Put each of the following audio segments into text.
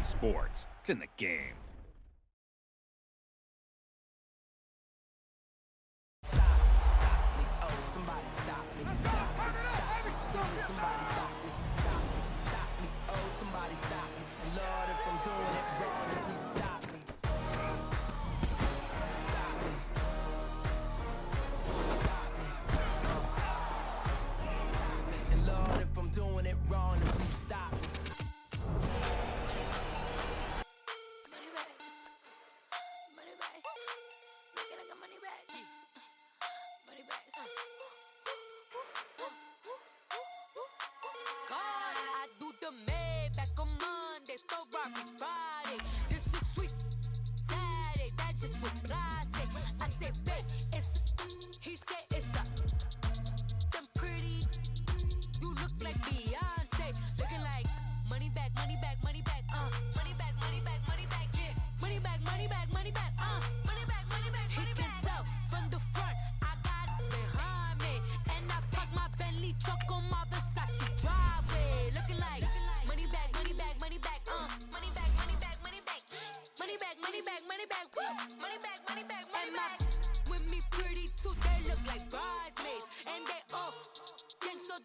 sports. It's in the game.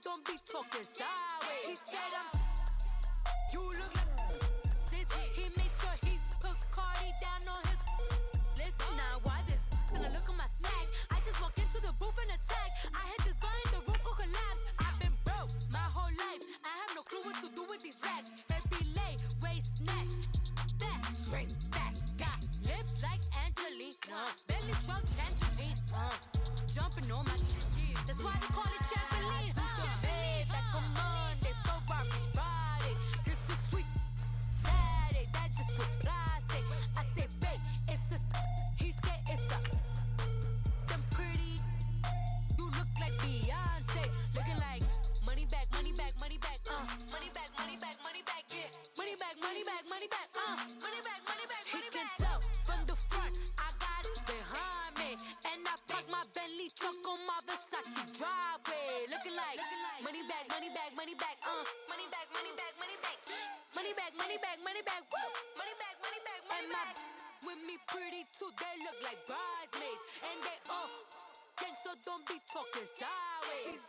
Don't be talking sideways. He said you look like this. He makes sure he put Cardi down on his list. Now why this? Look at my snack. I just walk into the booth and attack. I hit this button, the roof will collapse. I've been broke my whole life. I have no clue what to do with these racks. Every lay, waist snatch, that shrink back. Got lips like Angelina, belly truck tangerine. Jumping on my that's why they call it trampoline. Don't be talking sideways.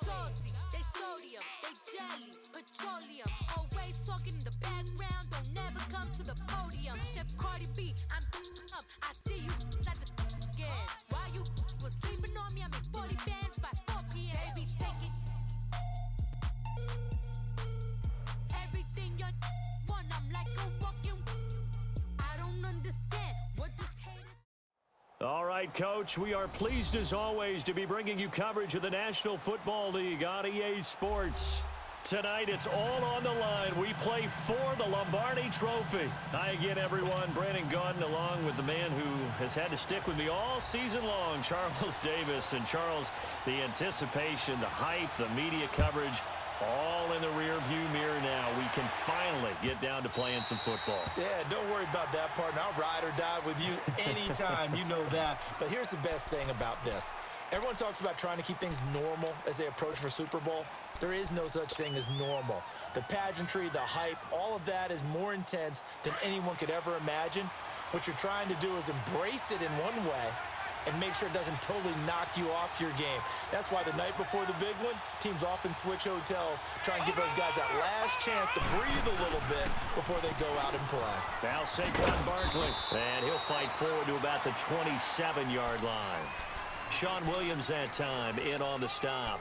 Salty, they sodium, they jelly, petroleum. Always talking in the background, don't never come to the podium. Chef Cardi B, I'm up. I see you at the again. While you was sleeping on me, I make 40 bands by 4 p.m. Baby, take it. Everything you want, I'm like a walking. I don't understand what this hate is. All right, Coach, we are pleased as always to be bringing you coverage of the National Football League on EA Sports. Tonight, it's all on the line. We play for the Lombardi Trophy. Hi again, everyone. Brandon Gaudin along with the man who has had to stick with me all season long, Charles Davis. And Charles, the anticipation, the hype, the media coverage, all in the rearview mirror now. We can finally get down to playing some football. Yeah, don't worry about that, partner. I'll ride or die with you anytime. You know that. But here's the best thing about this. Everyone talks about trying to keep things normal as they approach for Super Bowl. There is no such thing as normal. The pageantry, the hype, all of that is more intense than anyone could ever imagine. What you're trying to do is embrace it in one way and make sure it doesn't totally knock you off your game. That's why the night before the big one, teams often switch hotels, try and give those guys that last chance to breathe a little bit before they go out and play. Now Saquon Barkley, and he'll fight forward to about the 27-yard line. Sean Williams that time in on the stop.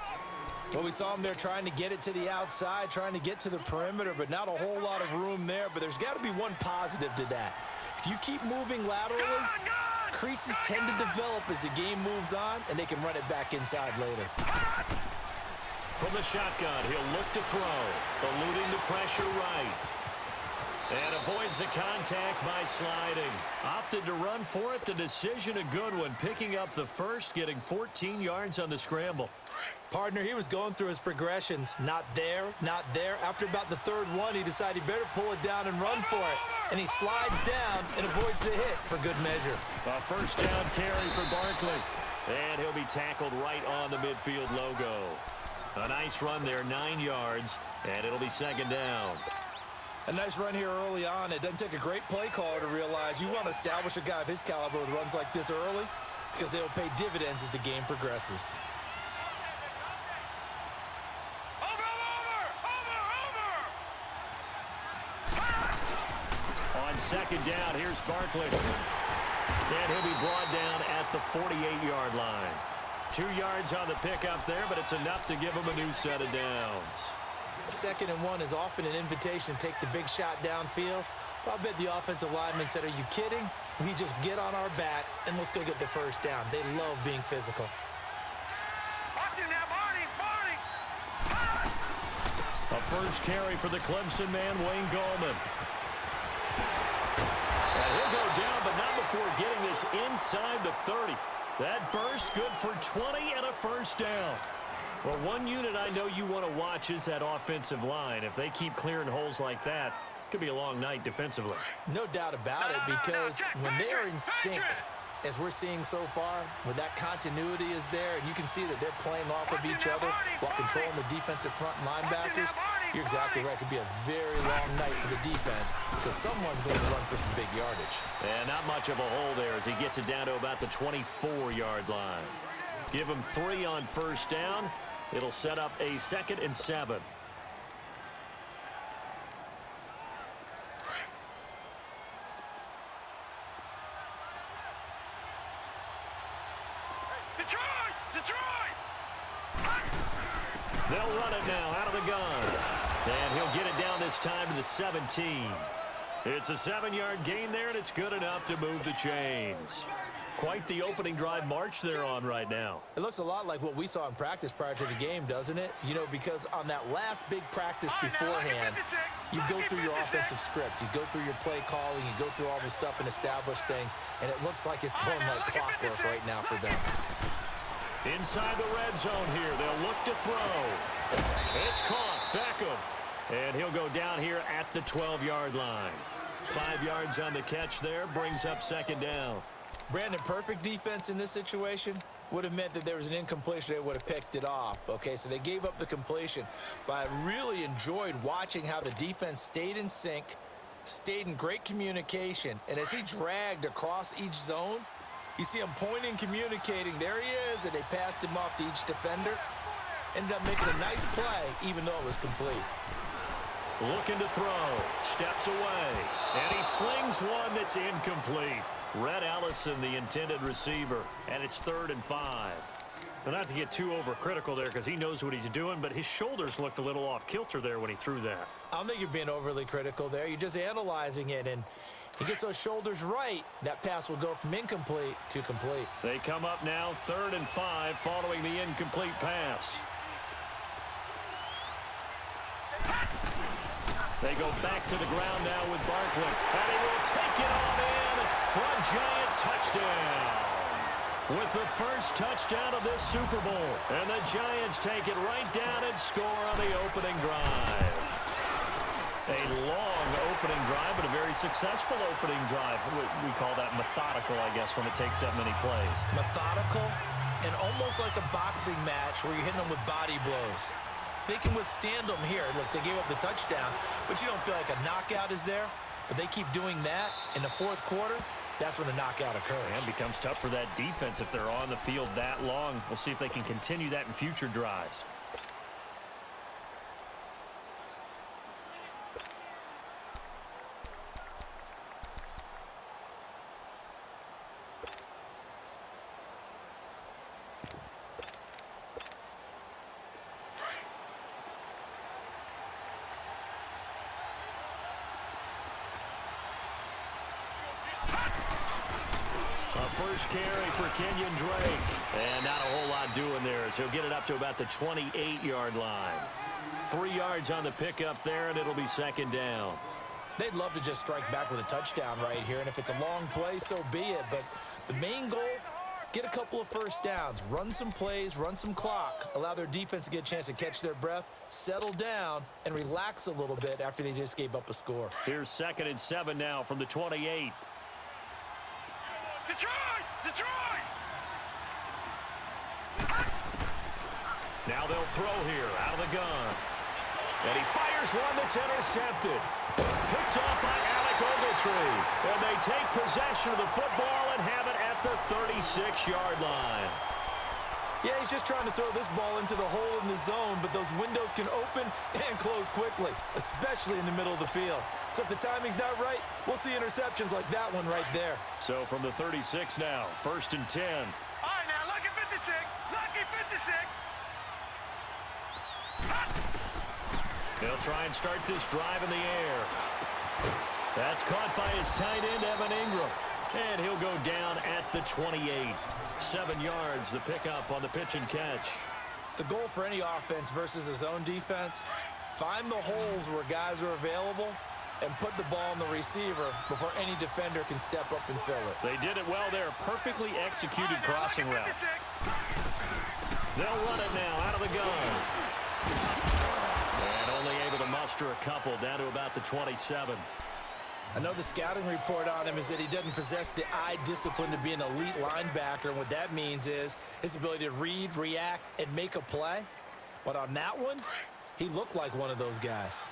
Well, we saw him there trying to get it to the outside, trying to get to the perimeter, but not a whole lot of room there. But there's got to be one positive to that. If you keep moving laterally, creases tend to develop as the game moves on, and they can run it back inside later. From the shotgun, he'll look to throw, eluding the pressure right. And avoids the contact by sliding. Opted to run for it. The decision a good one. Picking up the first, getting 14 yards on the scramble. Partner, he was going through his progressions. Not there, not there. After about the third one, he decided he better pull it down and run for it. And he slides down and avoids the hit for good measure. A first down carry for Barkley. And he'll be tackled right on the midfield logo. A nice run there, 9 yards, and it'll be second down. A nice run here early on. It doesn't take a great play caller to realize you want to establish a guy of his caliber with runs like this early because they'll pay dividends as the game progresses. On second down, here's Barkley. And he'll be brought down at the 48-yard line. 2 yards on the pickup there, but it's enough to give him a new set of downs. 2nd and 1 is often an invitation to take the big shot downfield. I'll bet the offensive lineman said, "Are you kidding? We just get on our backs and let's go get the first down." They love being physical. A first carry for the Clemson man, Wayne Gallman. And he'll go down, but not before getting this inside the 30. That burst good for 20 and a first down. Well, one unit I know you want to watch is that offensive line. If they keep clearing holes like that, it could be a long night defensively. No doubt about it, because when they are in sync, as we're seeing so far, when that continuity is there, and you can see that they're playing off of each other while controlling the defensive front linebackers, you're exactly right. It could be a very long night for the defense because someone's going to run for some big yardage. And not much of a hole there as he gets it down to about the 24-yard line. Give him 3 on first down. It'll set up a 2nd and 7. They'll run it now out of the gun. And he'll get it down this time to the 17. It's a 7-yard gain there, and it's good enough to move the chains. Quite the opening drive march they're on right now. It looks a lot like what we saw in practice prior to the game, doesn't it? You know, because on that last big practice beforehand, you go through your offensive script. You go through your play calling. You go through all this stuff and establish things. And it looks like it's going like clockwork right now for them. Inside the red zone here. They'll look to throw. It's caught. Beckham. And he'll go down here at the 12-yard line. 5 yards on the catch there. Brings up 2nd down. Brandon, perfect defense in this situation would have meant that there was an incompletion. They would have picked it off. Okay, so they gave up the completion. But I really enjoyed watching how the defense stayed in sync, stayed in great communication. And as he dragged across each zone, you see him pointing, communicating. There he is, and they passed him off to each defender. Ended up making a nice play, even though it was complete. Looking to throw. Steps away. And he slings one that's incomplete. Red Allison, the intended receiver. And it's 3rd and 5. Well, not to get too overcritical there because he knows what he's doing, but his shoulders looked a little off kilter there when he threw that. I don't think you're being overly critical there. You're just analyzing it, and he gets those shoulders right. That pass will go from incomplete to complete. They come up now 3rd and 5 following the incomplete pass. They go back to the ground now with Barkley. And he will take it on in for a giant touchdown. With the first touchdown of this Super Bowl. And the Giants take it right down and score on the opening drive. A long opening drive, but a very successful opening drive. We call that methodical, I guess, when it takes that many plays. Methodical and almost like a boxing match where you're hitting them with body blows. They can withstand them here. Look, they gave up the touchdown, but you don't feel like a knockout is there. But they keep doing that in the 4th quarter. That's when the knockout occurs. And it becomes tough for that defense if they're on the field that long. We'll see if they can continue that in future drives. First carry for Kenyon Drake. And not a whole lot doing there as he'll get it up to about the 28-yard line. 3 yards on the pickup there, and it'll be 2nd down. They'd love to just strike back with a touchdown right here, and if it's a long play, so be it. But the main goal, get a couple of first downs, run some plays, run some clock, allow their defense to get a chance to catch their breath, settle down, and relax a little bit after they just gave up a score. Here's 2nd and 7 now from the 28. Detroit! Now they'll throw here out of the gun. And he fires one that's intercepted. Picked off by Alec Ogletree. And they take possession of the football and have it at the 36-yard line. Yeah, he's just trying to throw this ball into the hole in the zone, but those windows can open and close quickly, especially in the middle of the field. So if the timing's not right, we'll see interceptions like that one right there. So from the 36 now, 1st and 10. All right, now, lucky 56. Lucky 56. They'll try and start this drive in the air. That's caught by his tight end, Evan Ingram. And he'll go down at the 28. 7 yards, the pickup on the pitch and catch. The goal for any offense versus a zone defense, find the holes where guys are available and put the ball on the receiver before any defender can step up and fill it. They did it well there. Perfectly executed crossing route. They'll run it now out of the gun. And only able to muster a couple down to about the 27. I know the scouting report on him is that he doesn't possess the eye discipline to be an elite linebacker. And what that means is his ability to read, react, and make a play. But on that one, he looked like one of those guys.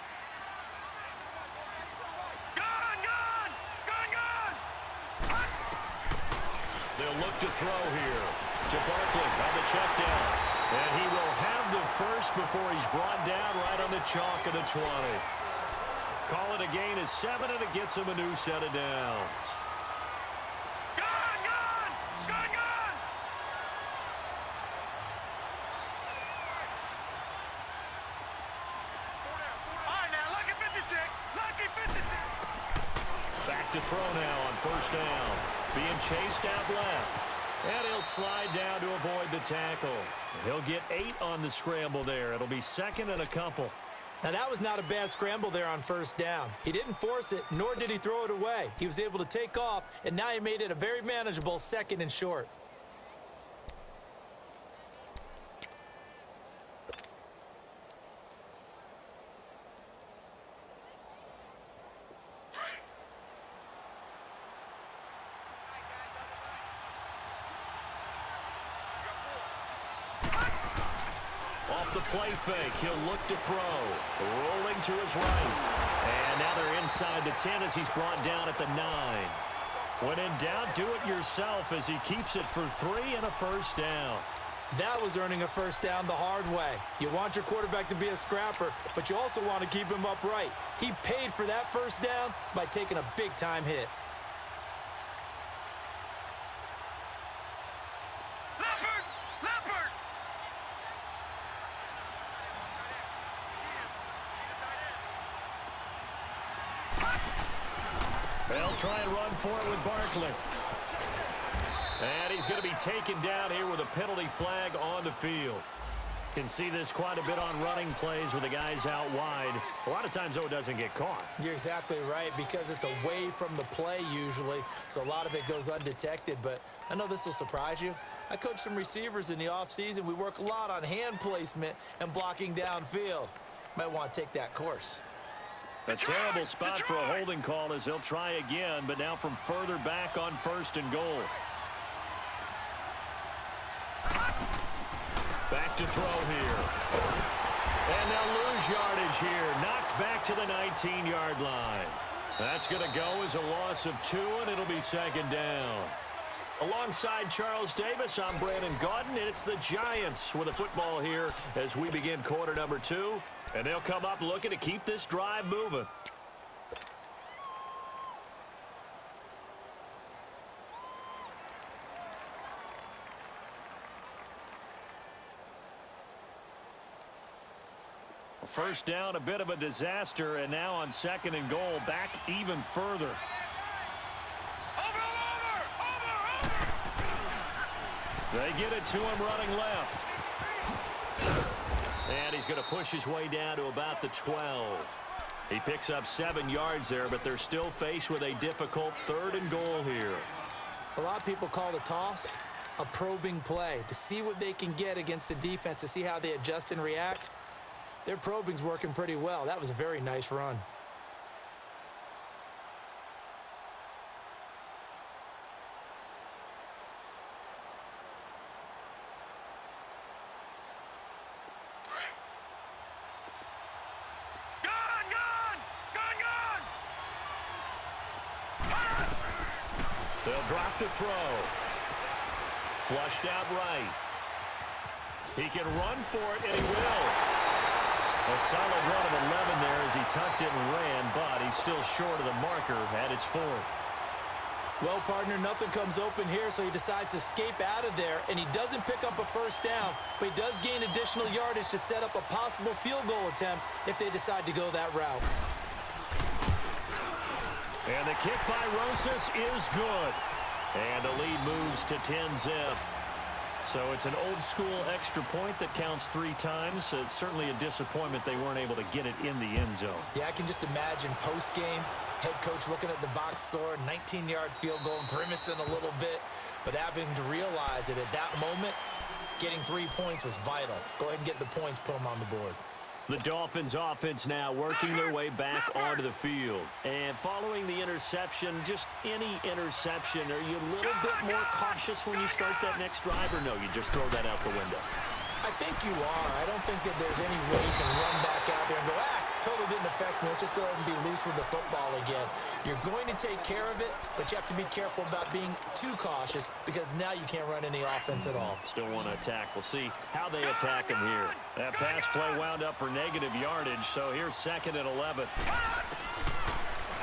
They'll look to throw here to Barkley on the check down. And he will have the first before he's brought down right on the chalk of the 20. Call it a gain of 7, and it gets him a new set of downs. Back to throw now on 1st down. Being chased out left. And he'll slide down to avoid the tackle. He'll get 8 on the scramble there. It'll be 2nd and a couple. Now, that was not a bad scramble there on 1st down. He didn't force it, nor did he throw it away. He was able to take off, and now he made it a very manageable 2nd and short. Off the play fake, he'll look to throw. Rolling to his right. And now they're inside the 10 as he's brought down at the 9. When in doubt, do it yourself as he keeps it for 3 and a 1st down. That was earning a 1st down the hard way. You want your quarterback to be a scrapper, but you also want to keep him upright. He paid for that 1st down by taking a big-time hit. They'll try and run for it with Barkley. And he's going to be taken down here with a penalty flag on the field. Can see this quite a bit on running plays with the guys out wide. A lot of times, though, it doesn't get caught. You're exactly right, because it's away from the play usually, so a lot of it goes undetected. But I know this will surprise you. I coach some receivers in the offseason. We work a lot on hand placement and blocking downfield. Might want to take that course. A terrible spot for a holding call as they'll try again, but now from further back on 1st and goal. Back to throw here. And they'll lose yardage here. Knocked back to the 19-yard line. That's going to go as a loss of 2, and it'll be 2nd down. Alongside Charles Davis, I'm Brandon Gaudin, and it's the Giants with the football here as we begin quarter number 2. And they'll come up looking to keep this drive moving. First down, a bit of a disaster, and now on 2nd and goal, back even further. They get it to him running left. And he's going to push his way down to about the 12. He picks up 7 yards there, but they're still faced with a difficult 3rd and goal here. A lot of people call the toss a probing play to see what they can get against the defense, to see how they adjust and react. Their probing's working pretty well. That was a very nice run. They'll drop the throw. Flushed out right. He can run for it, and he will. A solid run of 11 there as he tucked it and ran, but he's still short of the marker at its 4th. Well, partner, nothing comes open here, so he decides to escape out of there, and he doesn't pick up a first down, but he does gain additional yardage to set up a possible field goal attempt if they decide to go that route. And the kick by Rosas is good. And the lead moves to 10-zip. So it's an old-school extra point that counts 3 times. It's certainly a disappointment they weren't able to get it in the end zone. Yeah, I can just imagine post-game, head coach looking at the box score, 19-yard field goal, grimacing a little bit, but having to realize that at that moment, getting 3 points was vital. Go ahead and get the points, put them on the board. The Dolphins offense now working their way back onto the field. And following the interception, just any interception, are you a little bit more cautious when you start that next drive, or no, you just throw that out the window? I think you are. I don't think that there's any way you can run back out there and go, totally didn't affect me. Let's just go ahead and be loose with the football again. You're going to take care of it, but you have to be careful about being too cautious because now you can't run any offense at all. Still want to attack. We'll see how they attack him here. That pass play wound up for negative yardage, so here's 2nd and 11.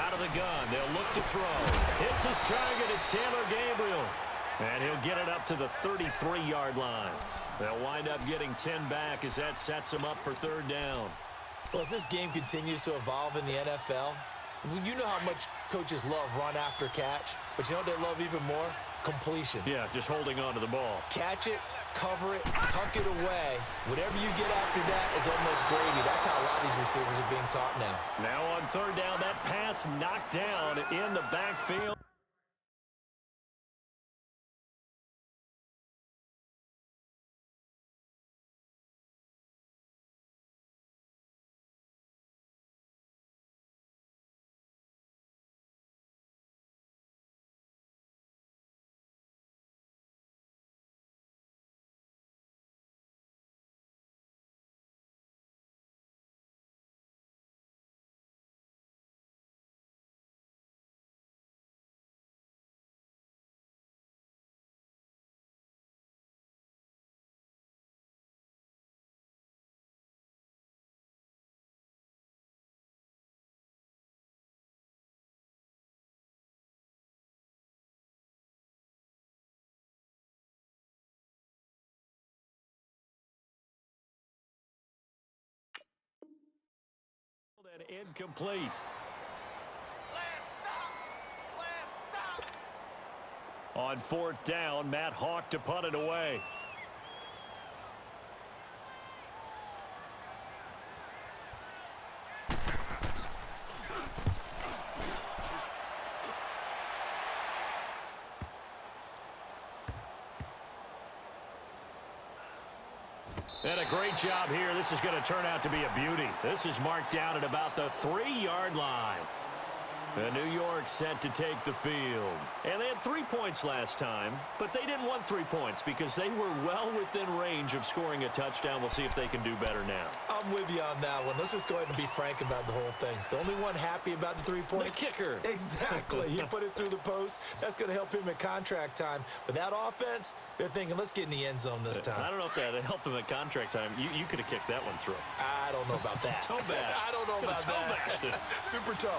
Out of the gun, they'll look to throw. Hits his target, it's Taylor Gabriel. And he'll get it up to the 33-yard line. They'll wind up getting 10 back as that sets him up for 3rd down. Well, as this game continues to evolve in the NFL, you know how much coaches love run after catch, but you know what they love even more? Completion. Yeah, just holding on to the ball. Catch it, cover it, tuck it away. Whatever you get after that is almost gravy. That's how a lot of these receivers are being taught now. Now on 3rd down, that pass knocked down in the backfield. And incomplete. On 4th down, Matt Hawk to punt it away. And a great job here. This is going to turn out to be a beauty. This is marked down at about the 3-yard line. And New York set to take the field. And they had 3 points last time, but they didn't want 3 points because they were well within range of scoring a touchdown. We'll see if they can do better now. I'm with you on that one. Let's just go ahead and be frank about the whole thing. The only one happy about the 3 points. The kicker. Exactly. He put it through the post. That's going to help him at contract time. But that offense, they're thinking, let's get in the end zone this time. I don't know if that helped him at contract time. You could have kicked that one through. I don't know about that. Toe bash. I don't know about toe that. Bashed it. Super toe.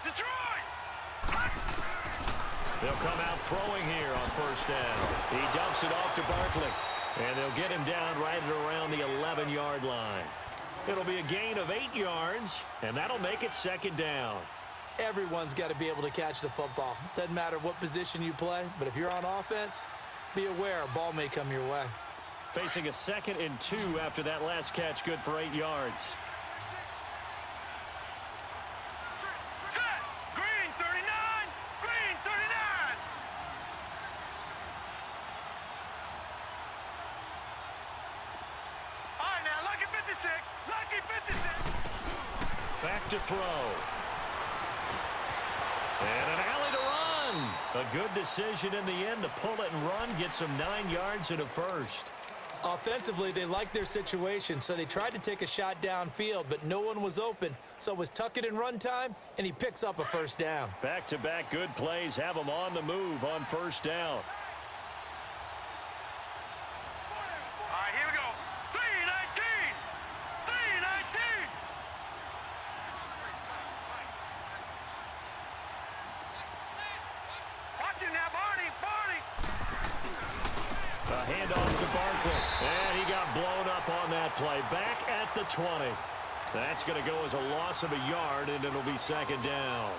Detroit! They'll come out throwing here on 1st down. He dumps it off to Barkley. And they'll get him down right at around the 11-yard line. It'll be a gain of 8 yards, and that'll make it 2nd down. Everyone's got to be able to catch the football. Doesn't matter what position you play, but if you're on offense, be aware a ball may come your way. Facing a 2nd and 2 after that last catch, good for 8 yards. Green 39! Green 39! All right, now, lucky 56! Lucky 56! Back to throw. And an alley to run. A good decision in the end to pull it and run. Get some 9 yards and a first. Offensively, they liked their situation, so they tried to take a shot downfield, but no one was open. So it was tuck it and run time, and he picks up a first down. Back-to-back good plays have him on the move on first down. All right, here we go. 3-19. 3-19. Watch it now, Barney. Barney. A handoff to Barkley, and he got blown up on that play. Back at the 20. That's going to go as a loss of a yard, and it'll be second down.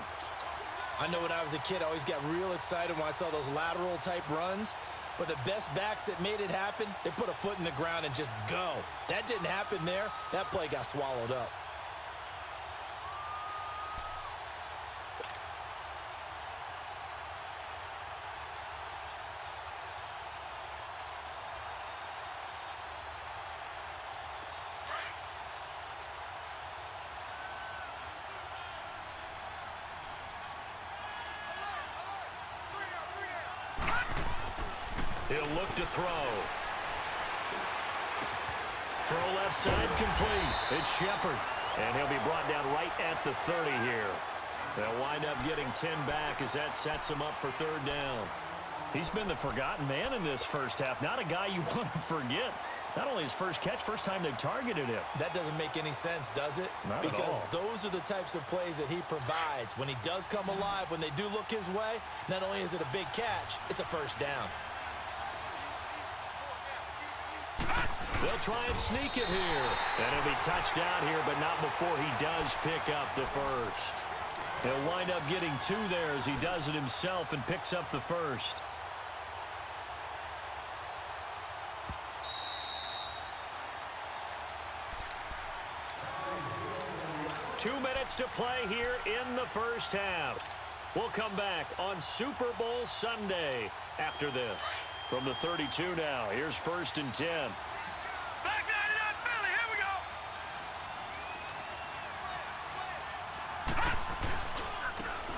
I know when I was a kid, I always got real excited when I saw those lateral-type runs. But the best backs that made it happen, they put a foot in the ground and just go. That didn't happen there. That play got swallowed up. He'll look to throw. Throw left side complete. It's Shepard. And he'll be brought down right at the 30 here. They'll wind up getting 10 back as that sets him up for third down. He's been the forgotten man in this first half. Not a guy you want to forget. Not only his first catch, first time they've targeted him. That doesn't make any sense, does it? Not at all. Because those are the types of plays that he provides. When he does come alive, when they do look his way, not only is it a big catch, it's a first down. They'll try and sneak it here. And he'll be touched out here, but not before he does pick up the first. He'll wind up getting 2 there as he does it himself and picks up the first. Two minutes to play here in the first half. We'll come back on Super Bowl Sunday after this. From the 32 now, here's 1st and 10. Back 99 Philly. Here we go.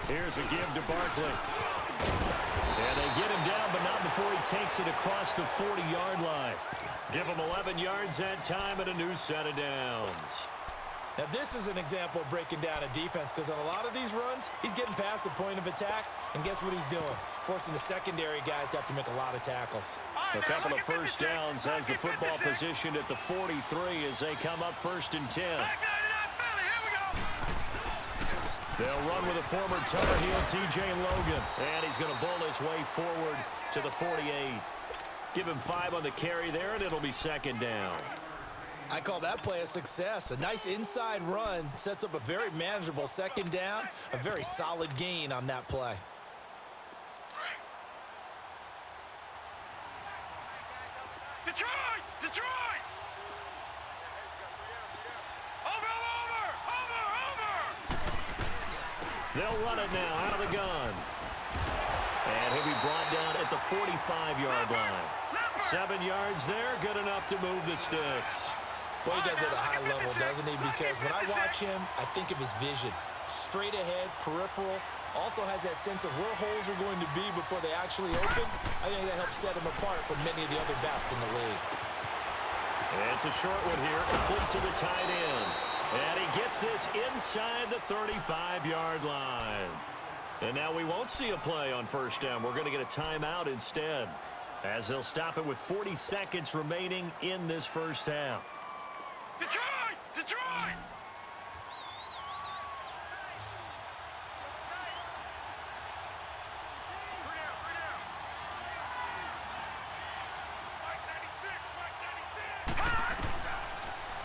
Here's a give to Barkley. And they get him down, but not before he takes it across the 40-yard line. Give him 11 yards that time and a new set of downs. Now, this is an example of breaking down a defense because on a lot of these runs, he's getting past the point of attack, and guess what he's doing? Forcing the secondary guys to have to make a lot of tackles. A couple of first downs has the football positioned at the 43 as they come up 1st and 10. Back 99 Philly. Here we go. They'll run with a former Tar Heel, T.J. Logan. And he's going to bull his way forward to the 48. Give him 5 on the carry there, and it'll be second down. I call that play a success. A nice inside run sets up a very manageable second down, a very solid gain on that play. Detroit! Detroit! Over! They'll run it now out of the gun. And he'll be brought down at the 45-yard line. 7 yards there, good enough to move the sticks. Boy, he does it at a high level, doesn't he? Because when I watch him, I think of his vision. Straight ahead, peripheral. Also has that sense of where holes are going to be before they actually open. I think that helps set him apart from many of the other backs in the league. It's a short one here, complete to the tight end. And he gets this inside the 35-yard line. And now we won't see a play on first down. We're going to get a timeout instead, as they'll stop it with 40 seconds remaining in this first half. Detroit! Detroit!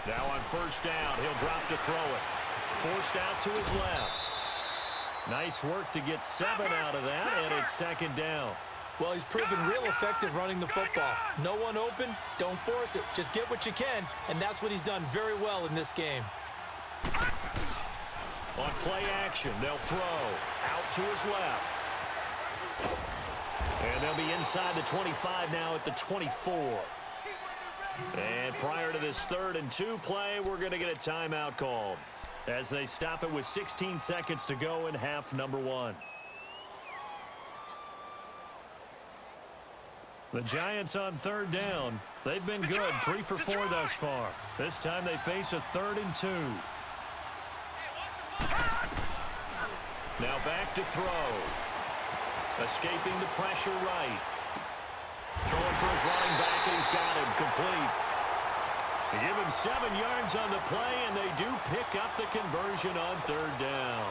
Now on first down, he'll drop to throw it. Forced out to his left. Nice work to get 7 out of that, and it's second down. Well, he's proven real effective running the football. No one open, don't force it. Just get what you can, and that's what he's done very well in this game. On play action, they'll throw out to his left. And they'll be inside the 25 now at the 24. And prior to this 3rd and 2 play, we're going to get a timeout called as they stop it with 16 seconds to go in half number 1. The Giants on third down. They've been good, 3 for 4 thus far. This time they face a 3rd and 2. Now back to throw. Escaping the pressure right. Throwing for his running back, and he's got him complete. They give him 7 yards on the play, and they do pick up the conversion on third down.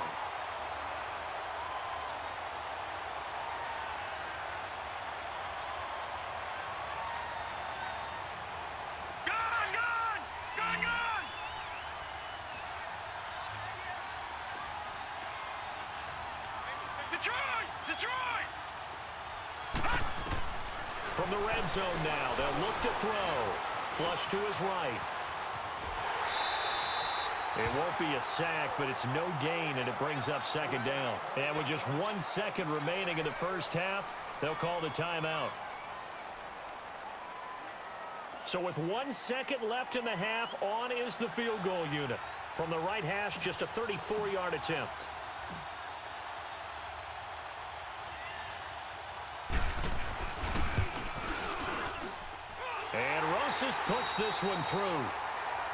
From the red zone now, they'll look to throw. Flush to his right. It won't be a sack, but it's no gain, and it brings up 2nd down. And with just 1 second remaining in the first half, they'll call the timeout. So with 1 second left in the half, on is the field goal unit. From the right hash, just a 34-yard attempt. And Rosas puts this one through.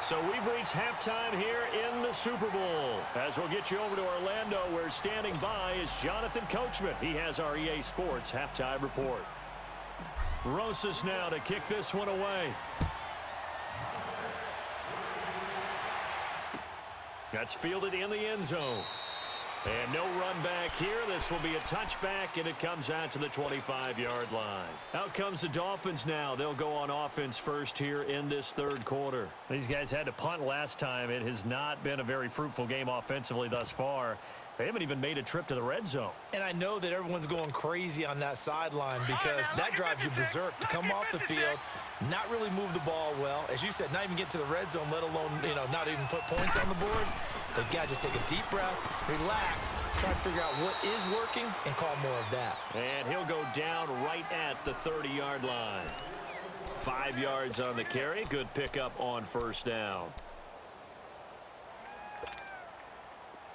So we've reached halftime here in the Super Bowl. As we'll get you over to Orlando, where standing by is Jonathan Coachman. He has our EA Sports halftime report. Rosas now to kick this one away. That's fielded in the end zone. And no run back here. This will be a touchback, and it comes out to the 25-yard line. Out comes the Dolphins now. They'll go on offense first here in this 3rd quarter. These guys had to punt last time. It has not been a very fruitful game offensively thus far. They haven't even made a trip to the red zone. And I know that everyone's going crazy on that sideline because that drives you berserk to come off the field, not really move the ball well. As you said, not even get to the red zone, let alone, not even put points on the board. They've got to just take a deep breath, relax, try to figure out what is working, and call more of that. And he'll go down right at the 30-yard line. 5 yards on the carry. Good pickup on first down.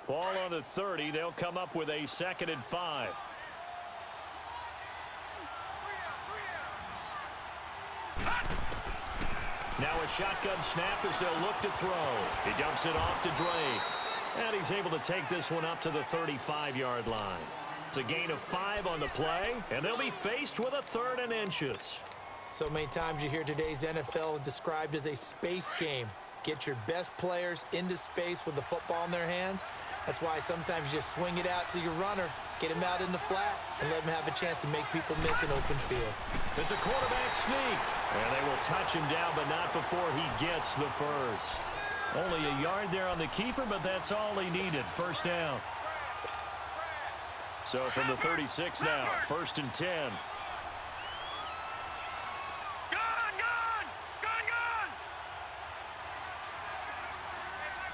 Ball on the 30. They'll come up with a 2nd and 5. Now a shotgun snap as they'll look to throw. He dumps it off to Drake. And he's able to take this one up to the 35-yard line. It's a gain of 5 on the play, and they'll be faced with a 3rd and inches. So many times you hear today's NFL described as a space game. Get your best players into space with the football in their hands. That's why sometimes you just swing it out to your runner, get him out in the flat, and let him have a chance to make people miss an open field. It's a quarterback sneak. And they will touch him down, but not before he gets the first. Only a yard there on the keeper, but that's all he needed. First down. So from the 36 now, 1st and 10.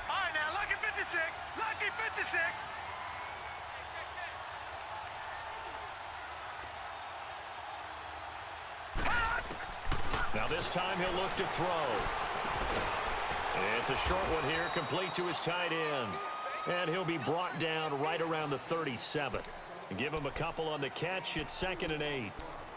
All right, now, lucky 56. Lucky 56. Now this time he'll look to throw. It's a short one here, complete to his tight end. And he'll be brought down right around the 37. Give him a couple on the catch. It's 2nd and 8.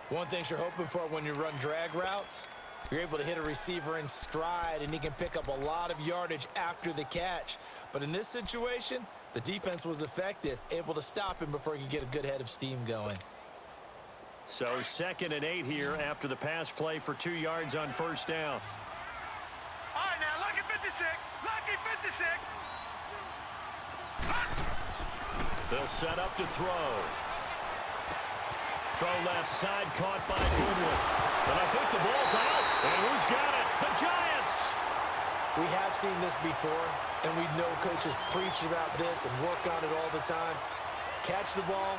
One thing you're hoping for when you run drag routes, you're able to hit a receiver in stride, and he can pick up a lot of yardage after the catch. But in this situation, the defense was effective, able to stop him before he could get a good head of steam going. So 2nd and 8 here after the pass play for 2 yards on first down. All right, now, lucky 56. Lucky 56. They'll set up to throw. Throw left side, caught by Goodwin. But I think the ball's out. And who's got it? The Giants! We have seen this before, and we know coaches preach about this and work on it all the time. Catch the ball.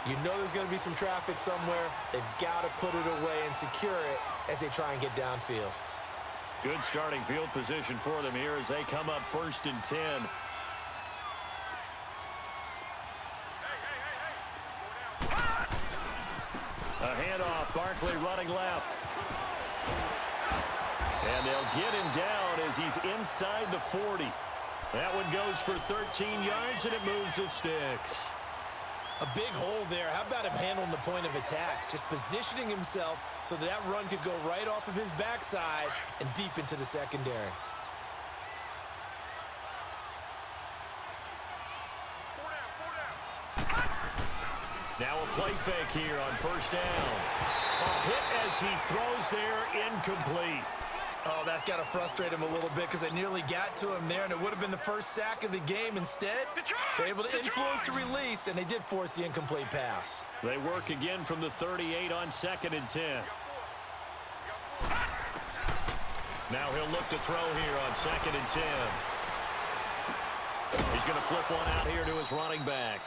You know there's going to be some traffic somewhere. They've got to put it away and secure it as they try and get downfield. Good starting field position for them here as they come up 1st and 10. A handoff, Barkley running left. And they'll get him down as he's inside the 40. That one goes for 13 yards, and it moves the sticks. A big hole there. How about him handling the point of attack? Just positioning himself so that run could go right off of his backside and deep into the secondary. Now a play fake here on first down. A hit as he throws there, incomplete. Oh, that's got to frustrate him a little bit because they nearly got to him there, and it would have been the first sack of the game. Instead, they're able to influence the release, and they did force the incomplete pass. They work again from the 38 on 2nd and 10. Now he'll look to throw here on 2nd and 10. He's going to flip one out here to his running back.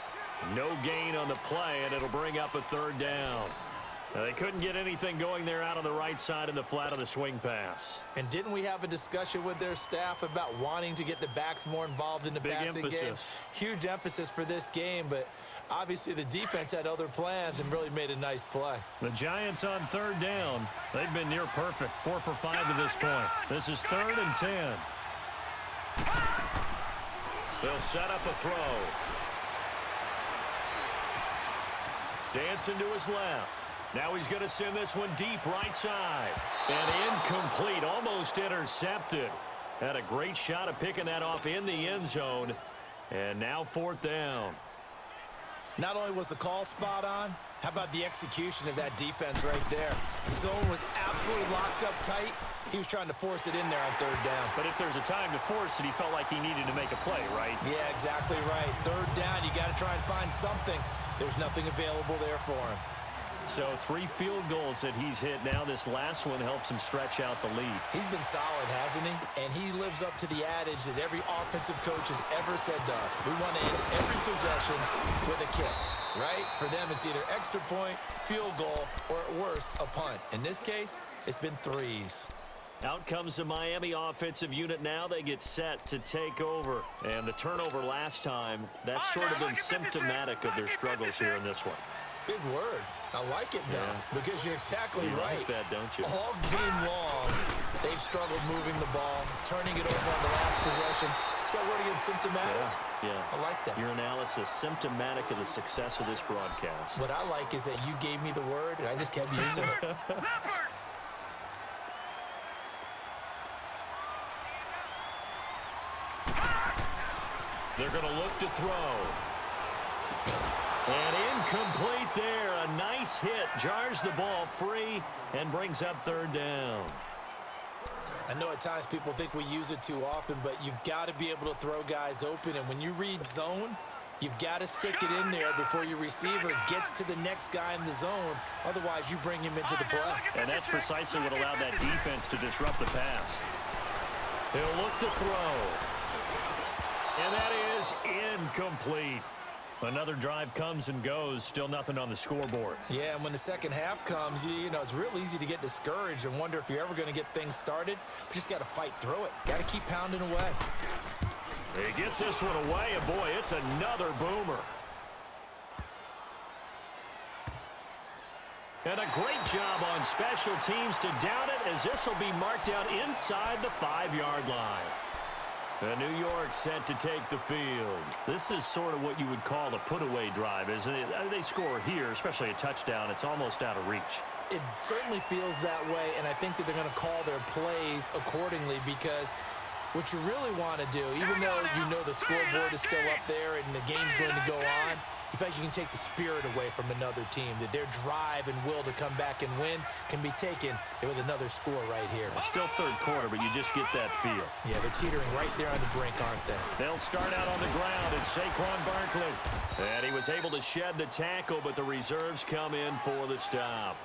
No gain on the play, and it'll bring up a 3rd down. Now, they couldn't get anything going there out on the right side in the flat of the swing pass. And didn't we have a discussion with their staff about wanting to get the backs more involved in the passing game? Huge emphasis for this game, but obviously the defense had other plans and really made a nice play. The Giants on 3rd down. They've been near perfect, 4 for 5 to this point. This is 3rd and 10. They'll set up a throw. Dancing to his left. Now he's going to send this one deep right side. And incomplete, almost intercepted. Had a great shot at picking that off in the end zone. And now 4th down. Not only was the call spot on, how about the execution of that defense right there? The zone was absolutely locked up tight. He was trying to force it in there on 3rd down. But if there's a time to force it, he felt like he needed to make a play, right? Yeah, exactly right. 3rd down, you got to try and find something. There's nothing available there for him. So 3 field goals that he's hit. Now this last one helps him stretch out the lead. He's been solid, hasn't he? And he lives up to the adage that every offensive coach has ever said to us. We want to end every possession with a kick, right? For them, it's either extra point, field goal, or at worst, a punt. In this case, it's been 3s. Out comes the Miami offensive unit now. They get set to take over. And the turnover last time, that's sort of been symptomatic of their struggles here in this one. Big word. I like it, though, because you're exactly right. You like that, don't you? All game long, they've struggled moving the ball, turning it over on the last possession. Is that word again, symptomatic? Yeah. I like that. Your analysis, symptomatic of the success of this broadcast. What I like is that you gave me the word, and I just kept using it. They're going to look to throw. And incomplete there. A nice hit. Jars the ball free and brings up 3rd down. I know at times people think we use it too often, but you've got to be able to throw guys open. And when you read zone, you've got to stick it in there before your receiver gets to the next guy in the zone. Otherwise, you bring him into the play. And that's precisely what allowed that defense to disrupt the pass. He'll look to throw. And that is incomplete. Another drive comes and goes. Still nothing on the scoreboard. Yeah, and when the second half comes, you know, it's real easy to get discouraged and wonder if you're ever going to get things started. But you just got to fight through it. Got to keep pounding away. He gets this one away, and boy, it's another boomer. And a great job on special teams to down it, as this will be marked out inside the 5-yard line. And New York set to take the field. This is sort of what you would call a put-away drive, isn't it? They score here, especially a touchdown. It's almost out of reach. It certainly feels that way, and I think that they're going to call their plays accordingly, because what you really want to do, even though you know the scoreboard is still up there and the game's going to go on, you feel like you can take the spirit away from another team, that their drive and will to come back and win can be taken with another score right here. It's still 3rd quarter, but you just get that feel. Yeah, they're teetering right there on the brink, aren't they? They'll start out on the ground, and Saquon Barkley. And he was able to shed the tackle, but the reserves come in for the stop.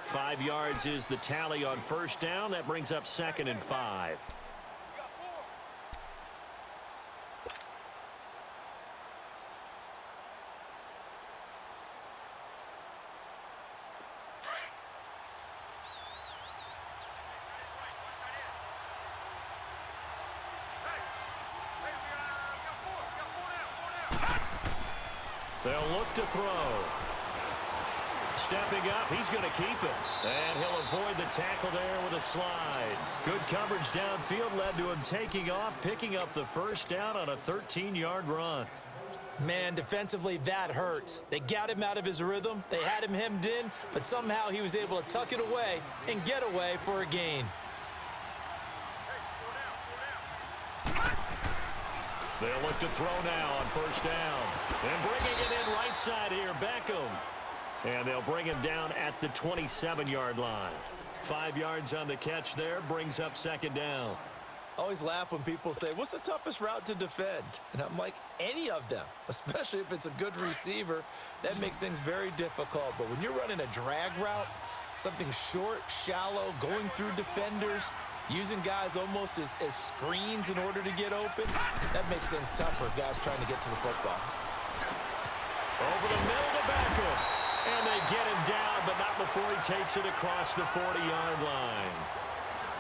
5 yards is the tally on 1st down. That brings up 2nd and 5. They'll look to throw. Stepping up, he's going to keep it. And he'll avoid the tackle there with a slide. Good coverage downfield led to him taking off, picking up the 1st down on a 13-yard run. Man, defensively, that hurts. They got him out of his rhythm. They had him hemmed in, but somehow he was able to tuck it away and get away for a gain. They'll look to throw now on first down. And bringing it in right side here, Beckham. And they'll bring him down at the 27-yard line. 5 yards on the catch there, brings up second down. I always laugh when people say, what's the toughest route to defend? And I'm like, any of them, especially if it's a good receiver. That makes things very difficult. But when you're running a drag route, something short, shallow, going through defenders, using guys almost as screens in order to get open, that makes things tougher, guys trying to get to the football. Over the middle to Beckham. And they get him down, but not before he takes it across the 40-yard line.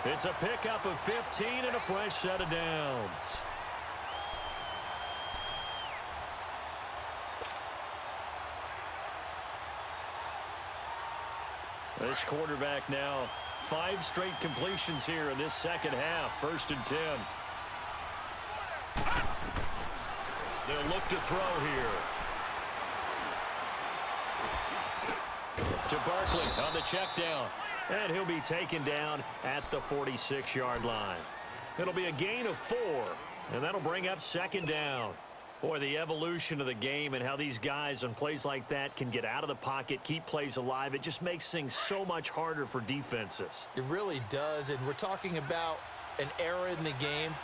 It's a pickup of 15 and a fresh set of downs. This quarterback now 5 straight completions here in this second half. 1st and 10. They'll look to throw here. To Barkley on the check down. And he'll be taken down at the 46-yard line. It'll be a gain of 4, and that'll bring up second down. Boy, the evolution of the game and how these guys on plays like that can get out of the pocket, keep plays alive, it just makes things so much harder for defenses. It really does, and we're talking about an era in the game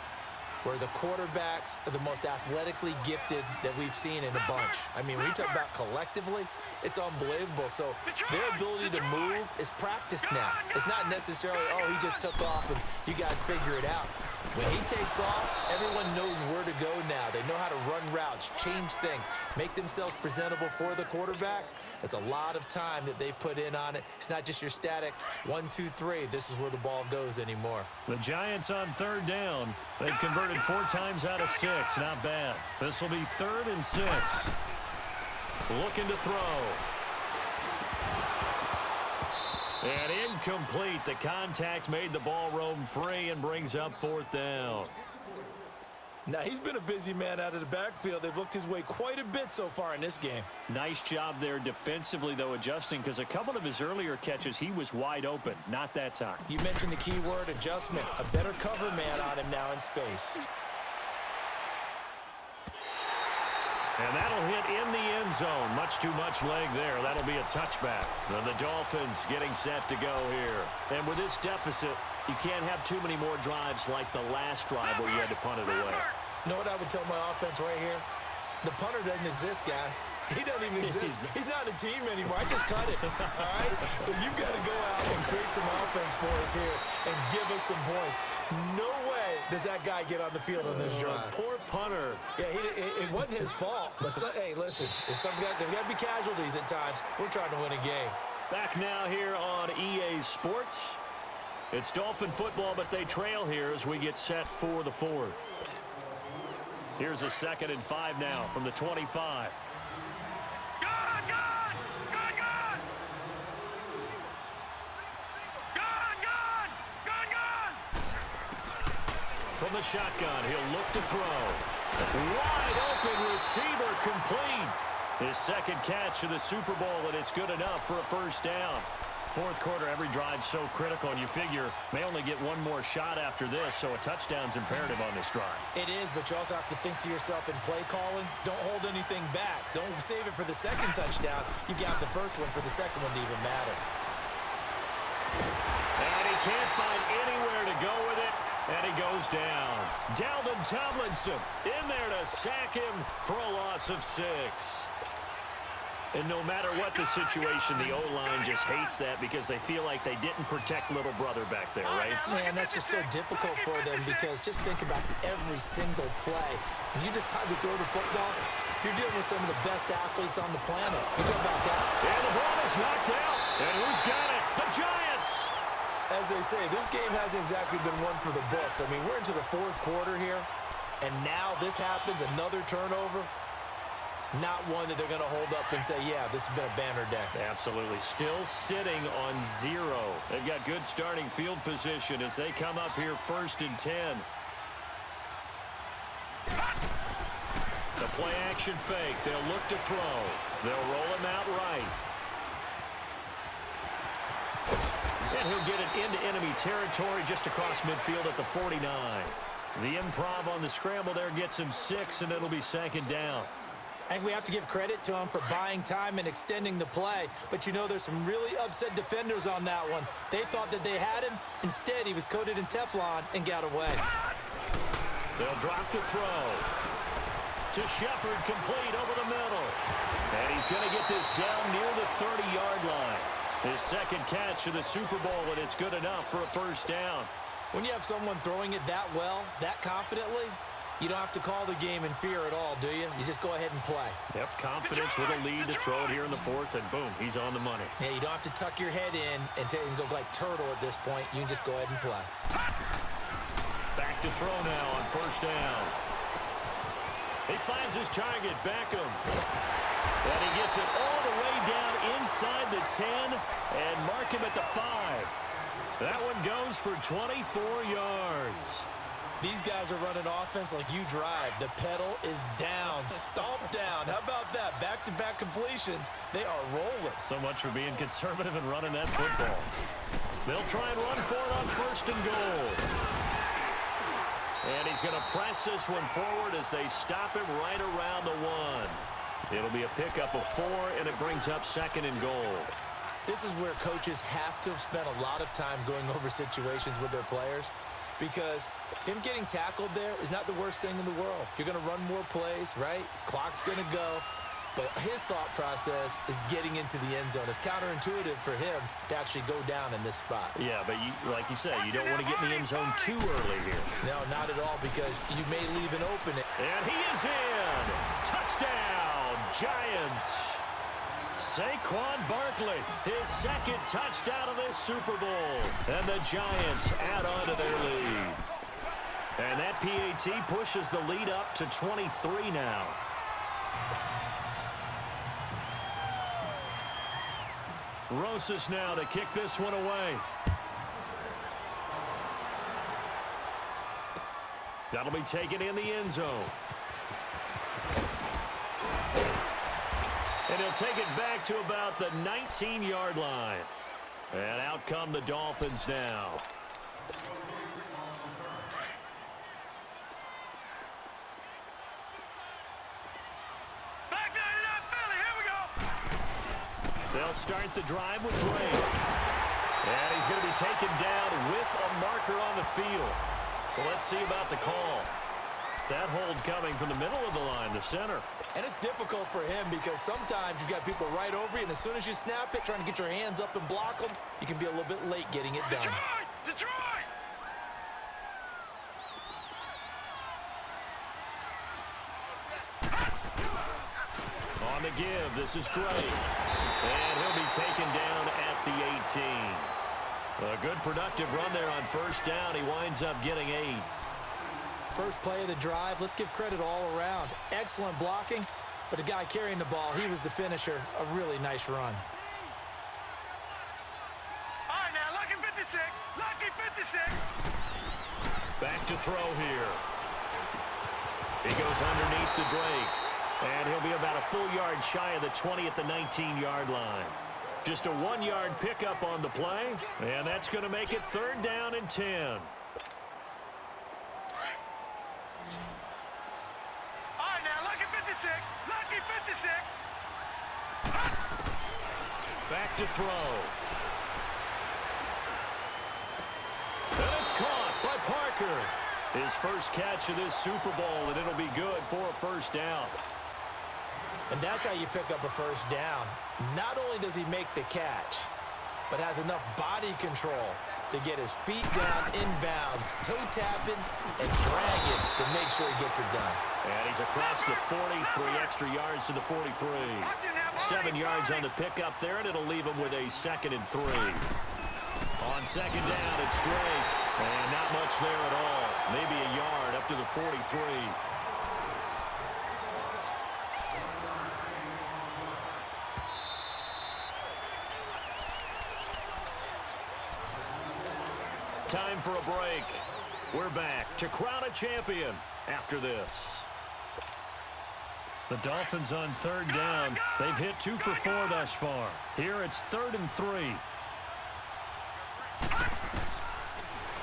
where the quarterbacks are the most athletically gifted that we've seen in a bunch. I mean, when you talk about collectively, it's unbelievable. So their ability to move is practiced now. It's not necessarily, oh, he just took off and you guys figure it out. When he takes off, everyone knows where to go now. They know how to run routes, change things, make themselves presentable for the quarterback. It's a lot of time that they put in on it. It's not just your static 1, 2, 3. This is where the ball goes anymore. The Giants on 3rd down. They've converted 4 times out of 6. Not bad. This will be 3rd and 6. Looking to throw. And incomplete. The contact made the ball roam free and brings up 4th down. Now, he's been a busy man out of the backfield. They've looked his way quite a bit so far in this game. Nice job there defensively, though, adjusting, because a couple of his earlier catches, he was wide open. Not that time. You mentioned the key word, adjustment. A better cover man on him now in space. And that'll hit in the end zone. Much too much leg there. That'll be a touchback. And the Dolphins getting set to go here. And with this deficit, you can't have too many more drives like the last drive where you had to punt it away. You know what I would tell my offense right here? The punter doesn't exist, guys. He doesn't even exist. He's not a team anymore. I just cut it, all right? So you've got to go out and create some offense for us here and give us some points. No way does that guy get on the field on this drive. Poor punter. Yeah, it wasn't his fault. But hey, listen, there's got to be casualties at times. We're trying to win a game. Back now here on EA Sports. It's Dolphin football, but they trail here as we get set for the 4th. Here's a 2nd and 5 now from the 25. From the shotgun, he'll look to throw. Wide open receiver, complete. His 2nd catch of the Super Bowl, and it's good enough for a 1st down. 4th quarter, every drive's so critical, and you figure may only get one more shot after this, so a touchdown's imperative on this drive. It is, but you also have to think to yourself in play calling, don't hold anything back. Don't save it for the 2nd touchdown. You got the 1st one for the 2nd one to even matter. And he can't find anywhere to go with it, and he goes down. Dalvin Tomlinson in there to sack him for a loss of 6. And no matter what the situation, the O-line just hates that because they feel like they didn't protect little brother back there, right? Man, that's just so difficult for them because just think about every single play. When you decide to throw the football, you're dealing with some of the best athletes on the planet. You talk about that. And the ball is knocked out. And who's got it? The Giants! As they say, this game hasn't exactly been one for the books. I mean, we're into the 4th quarter here, and now this happens, another turnover. Not one that they're going to hold up and say, yeah, this has been a banner day. Absolutely. Still sitting on 0. They've got good starting field position as they come up here 1st and 10. The play action fake. They'll look to throw. They'll roll him out right. And he'll get it into enemy territory just across midfield at the 49. The improv on the scramble there gets him 6, and it'll be second down. I think we have to give credit to him for buying time and extending the play. But you know there's some really upset defenders on that one. They thought that they had him. Instead, he was coated in Teflon and got away. They'll drop to throw. To Shepard, complete over the middle. And he's going to get this down near the 30-yard line. His second catch of the Super Bowl, and it's good enough for a first down. When you have someone throwing it that well, that confidently, you don't have to call the game in fear at all, do you? You just go ahead and play. Yep, confidence with a lead to throw it here in the fourth, and boom, he's on the money. Yeah, you don't have to tuck your head in and go like turtle at this point. You can just go ahead and play. Back to throw now on first down. He finds his target, Beckham. And he gets it all the way down inside the 10 and mark him at the 5. That one goes for 24 yards. These guys are running offense like you drive. The pedal is down, stomped down. How about that? Back-to-back completions. They are rolling. So much for being conservative and running that football. They'll try and run for it on first and goal. And he's going to press this one forward as they stop him right around the 1. It'll be a pickup of 4, and it brings up second and goal. This is where coaches have to have spent a lot of time going over situations with their players, because him getting tackled there is not the worst thing in the world. You're going to run more plays, right? Clock's going to go. But his thought process is getting into the end zone. It's counterintuitive for him to actually go down in this spot. Yeah, but like you say, you don't want to get in the end zone too early here. No, not at all, because you may leave an opening. And he is in. Touchdown, Giants. Saquon Barkley, his second touchdown of this Super Bowl. And the Giants add on to their lead. And that PAT pushes the lead up to 23 now. Rosas now to kick this one away. That'll be taken in the end zone. And he'll take it back to about the 19-yard line. And out come the Dolphins now. Back to Philly. Here we go. They'll start the drive with Drake. And he's going to be taken down with a marker on the field. So let's see about the call. That hold coming from the middle of the line, the center. And it's difficult for him because sometimes you've got people right over you, and as soon as you snap it, trying to get your hands up and block them, you can be a little bit late getting it done. Detroit! On the give, this is Drake. And he'll be taken down at the 18. A good productive run there on first down. He winds up getting 8. First play of the drive, let's give credit all around. Excellent blocking, but the guy carrying the ball, he was the finisher. A really nice run. All right, now, lucky 56. Lucky 56. Back to throw here. He goes underneath to Drake. And he'll be about a full yard shy of the 20 at the 19-yard line. Just a 1-yard pickup on the play, and that's going to make it third down and 10. Lucky 56. Back to throw. And it's caught by Parker. His first catch of this Super Bowl, and it'll be good for a first down. And that's how you pick up a first down. Not only does he make the catch, but has enough body control to get his feet down inbounds, toe tapping, and dragging to make sure he gets it done. And he's across the 40, 3 extra yards to the 43. 7 yards on the pickup there, and it'll leave him with a second and 3. On second down, it's Drake. And not much there at all. Maybe a yard up to the 43. Time for a break. We're back to crown a champion after this. The Dolphins on third down. They've hit 2 for 4 thus far. Here it's 3rd and 3.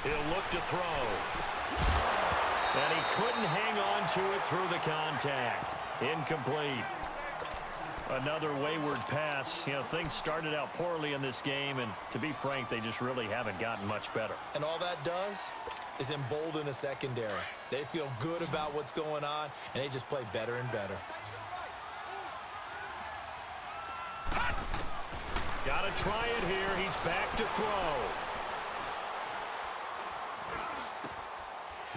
He'll look to throw. And he couldn't hang on to it through the contact. Incomplete. Another wayward pass. You know, things started out poorly in this game, and to be frank, they just really haven't gotten much better. And all that does is embolden a secondary. They feel good about what's going on, and they just play better and better. Got to try it here. He's back to throw.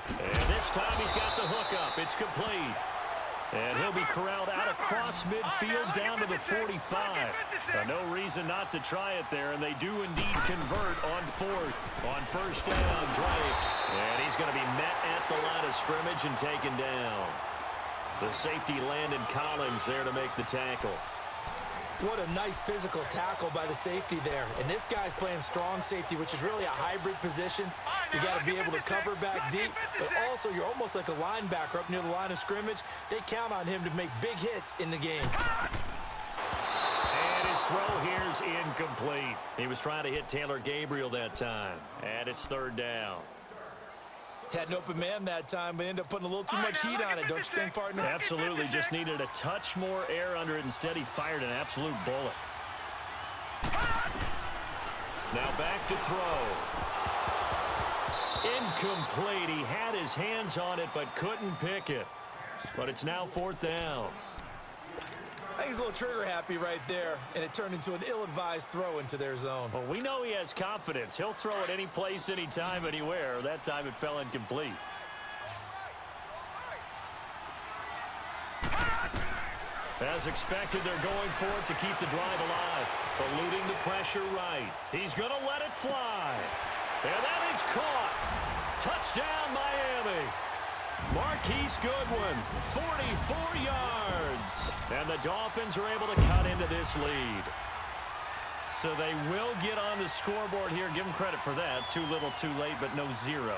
And this time he's got the hook up. It's complete. And he'll be corralled out across midfield down to the 45. No reason not to try it there, and they do indeed convert on 4th. On first down, Drake. And he's going to be met at the line of scrimmage and taken down. The safety, Landon Collins, there to make the tackle. What a nice physical tackle by the safety there. And this guy's playing strong safety, which is really a hybrid position. You got to be able to cover back deep, but also you're almost like a linebacker up near the line of scrimmage. They count on him to make big hits in the game. And his throw here's incomplete. He was trying to hit Taylor Gabriel that time. And it's 3rd down. Had an open man that time, but ended up putting a little too much heat on it, don't you think, partner? Absolutely. Just needed a touch more air under it. Instead, he fired an absolute bullet. Now back to throw. Incomplete. He had his hands on it, but couldn't pick it. But it's now 4th down. I think he's a little trigger happy right there, and it turned into an ill-advised throw into their zone. Well, we know he has confidence. He'll throw it any place, anytime, anywhere. That time it fell incomplete. As expected, they're going for it to keep the drive alive. Eluding the pressure right. He's going to let it fly. And that is caught. Touchdown, Miami. Marquise Goodwin, 44 yards. And the Dolphins are able to cut into this lead. So they will get on the scoreboard here. Give them credit for that. Too little, too late, but no 0.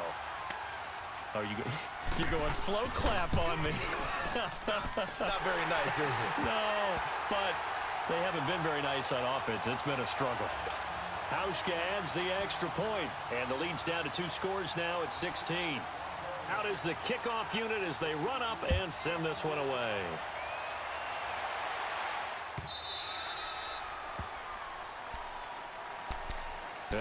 Oh, you're going slow clap on me. Not very nice, is it? No, but they haven't been very nice on offense. It's been a struggle. Hauschka adds the extra point, and the lead's down to 2 scores now at 16. Out is the kickoff unit as they run up and send this one away.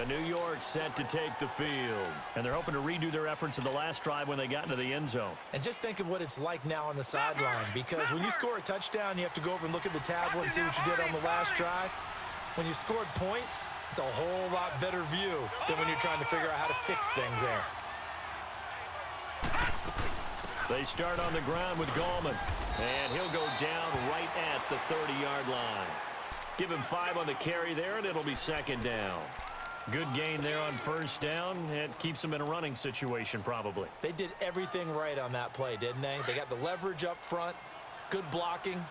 New York set to take the field. And they're hoping to redo their efforts in the last drive when they got into the end zone. And just think of what it's like now on the sideline, because when you score a touchdown, you have to go over and look at the tablet and see what you did on the last drive. When you scored points, it's a whole lot better view than when you're trying to figure out how to fix things there. They start on the ground with Gallman, and he'll go down right at the 30-yard line. Give him 5 on the carry there, and it'll be 2nd down. Good gain there on first down. It keeps them in a running situation, probably. They did everything right on that play, didn't they? They got the leverage up front, good blocking,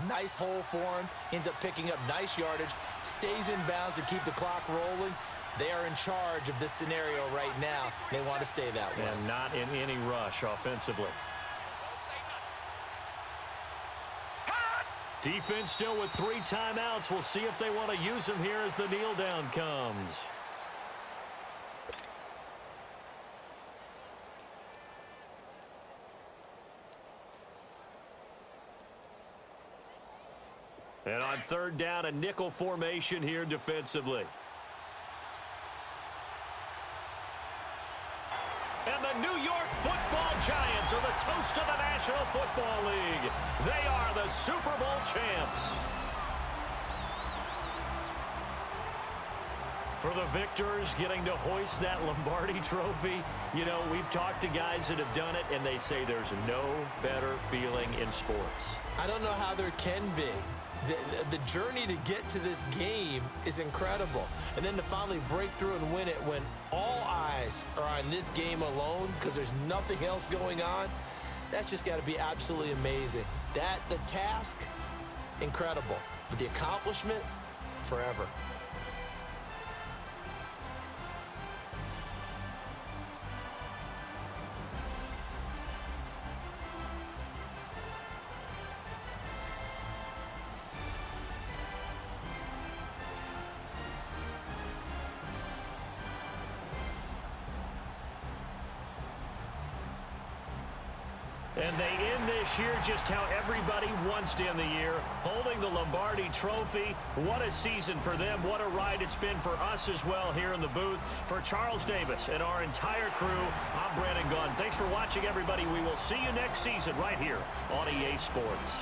nice hole for him, ends up picking up nice yardage, stays in bounds to keep the clock rolling. They are in charge of this scenario right now. They want to stay that way. And not in any rush offensively. Defense still with 3 timeouts. We'll see if they want to use them here as the kneel down comes. And on 3rd down, a nickel formation here defensively. And the New York Football Giants are the toast of the National Football League. They are the Super Bowl champs. For the victors getting to hoist that Lombardi trophy, you know, we've talked to guys that have done it, and they say there's no better feeling in sports. I don't know how there can be. The journey to get to this game is incredible. And then to finally break through and win it when all eyes are on this game alone because there's nothing else going on, that's just got to be absolutely amazing. The task, incredible. But the accomplishment, forever. And they end this year just how everybody wants to end the year, holding the Lombardi Trophy. What a season for them. What a ride it's been for us as well here in the booth. For Charles Davis and our entire crew, I'm Brandon Gunn. Thanks for watching, everybody. We will see you next season right here on EA Sports.